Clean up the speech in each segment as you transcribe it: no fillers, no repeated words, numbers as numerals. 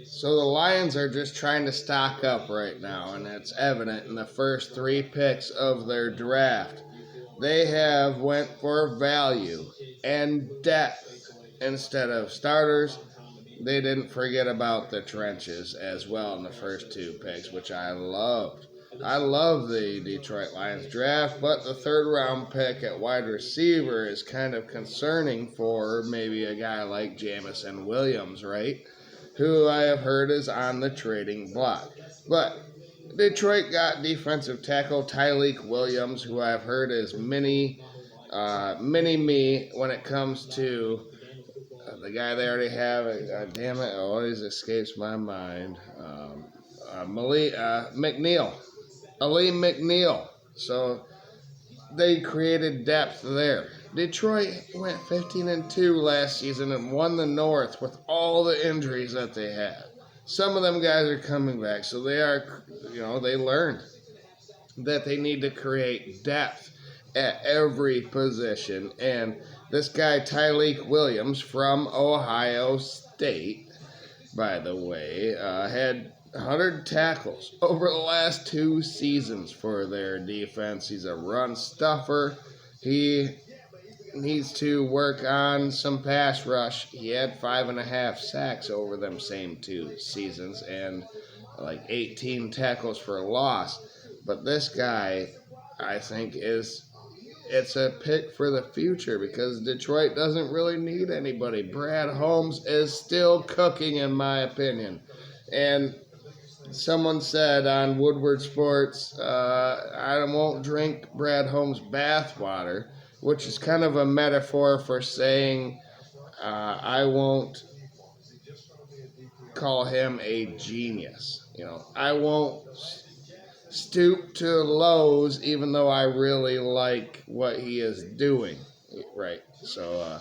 So the Lions are just trying to stock up right now, and it's evident in the first three picks of their draft. They have went for value and depth instead of starters. They didn't forget about the trenches as well in the first two picks, which I loved. I love the Detroit Lions draft, but the third round pick at wide receiver is kind of concerning for maybe a guy like Jamison Williams, right? Who I have heard is on the trading block. But Detroit got defensive tackle Tyleek Williams, who I've heard is mini me when it comes to the guy they already have. Damn it, it always escapes my mind. McNeil, Aleem McNeil. So they created depth there. Detroit went 15-2 last season and won the North with all the injuries that they had. Some of them guys are coming back, so they learned that they need to create depth at every position. And this guy, Tyleek Williams from Ohio State, by the way, had 100 tackles over the last 2 seasons for their defense. He's a run stuffer. He needs to work on some pass rush. He had 5.5 sacks over them same 2 seasons and like 18 tackles for a loss. But this guy, I think, it's a pick for the future because Detroit doesn't really need anybody. Brad Holmes is still cooking, in my opinion. And someone said on Woodward Sports, I won't drink Brad Holmes' bathwater, which is kind of a metaphor for saying I won't call him a genius. I won't stoop to lows, even though I really like what he is doing. Right. So,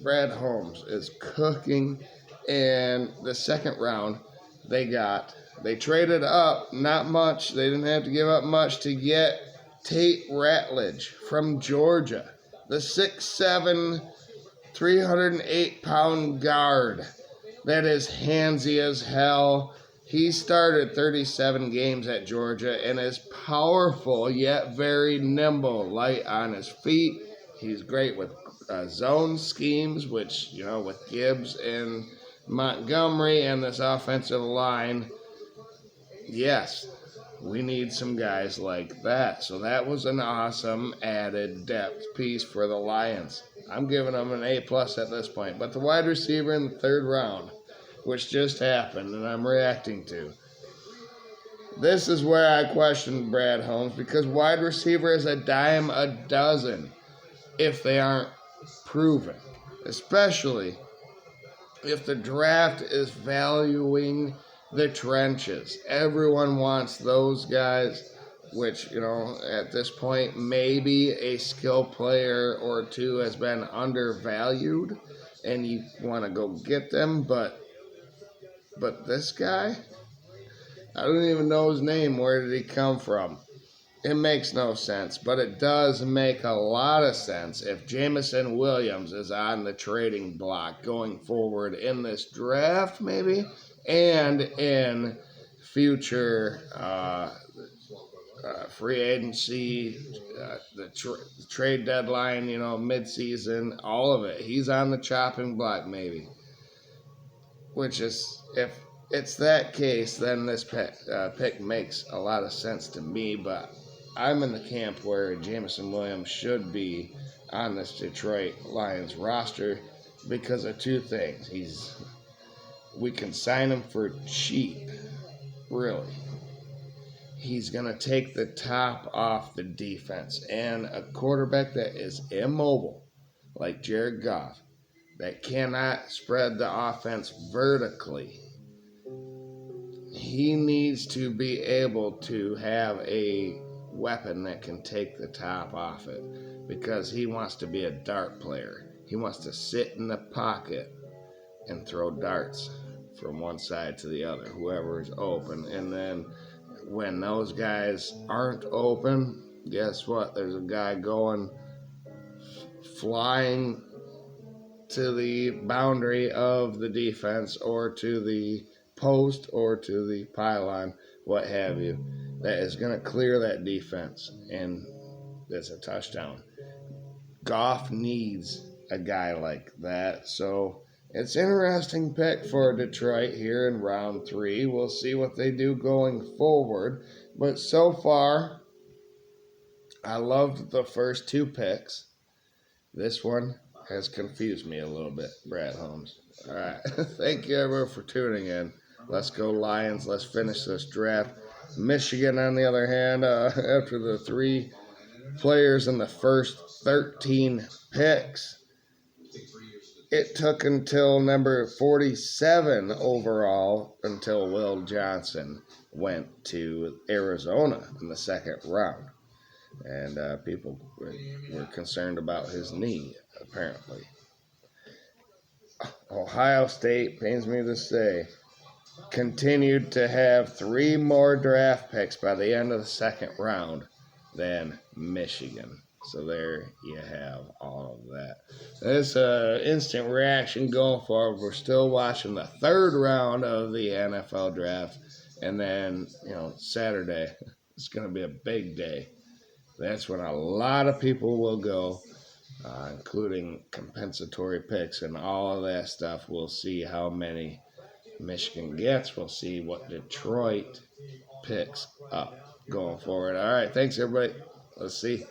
Brad Holmes is cooking. And the second round, they traded up, not much. They didn't have to give up much to get Tate Ratledge from Georgia, the 6'7", 308-pound guard that is handsy as hell. He started 37 games at Georgia and is powerful yet very nimble, light on his feet. He's great with zone schemes, which, with Gibbs and Montgomery and this offensive line, yes, we need some guys like that. So that was an awesome added depth piece for the Lions. I'm giving them an A+ at this point. But the wide receiver in the third round, which just happened and I'm reacting to, this is where I question Brad Holmes because wide receiver is a dime a dozen if they aren't proven, especially if the draft is valuing the trenches. Everyone wants those guys, which, at this point, maybe a skill player or two has been undervalued and you want to go get them, but this guy, I don't even know his name. Where did he come from? It makes no sense, but it does make a lot of sense if Jamison Williams is on the trading block going forward in this draft, maybe, and in future free agency, the trade deadline, mid-season, all of it. He's on the chopping block, maybe. Which is, if it's that case, then this pick makes a lot of sense to me, but I'm in the camp where Jamison Williams should be on this Detroit Lions roster because of 2 things. We can sign him for cheap, really. He's going to take the top off the defense, and a quarterback that is immobile, like Jared Goff, that cannot spread the offense vertically. He needs to be able to have a weapon that can take the top off it because he wants to be a dart player. He wants to sit in the pocket and throw darts from one side to the other, whoever is open. And then when those guys aren't open, guess what? There's a guy going flying to the boundary of the defense or to the post or to the pylon, what have you, that is going to clear that defense, and that's a touchdown. Goff needs a guy like that, so it's interesting pick for Detroit here in round 3. We'll see what they do going forward, but so far, I loved the first 2 picks. This one has confused me a little bit, Brad Holmes. All right. Thank you, everyone, for tuning in. Let's go, Lions. Let's finish this draft. Michigan, on the other hand, after the 3 players in the first 13 picks, it took until number 47 overall until Will Johnson went to Arizona in the second round. And people were concerned about his knee, apparently. Ohio State, pains me to say, continued to have 3 more draft picks by the end of the second round than Michigan. So there you have all of that. This instant reaction going forward. We're still watching the 3rd round of the NFL draft. And then, Saturday, it's going to be a big day. That's when a lot of people will go, including compensatory picks and all of that stuff. We'll see how many Michigan gets. We'll see what Detroit picks up going forward. All right, thanks, everybody. Let's see.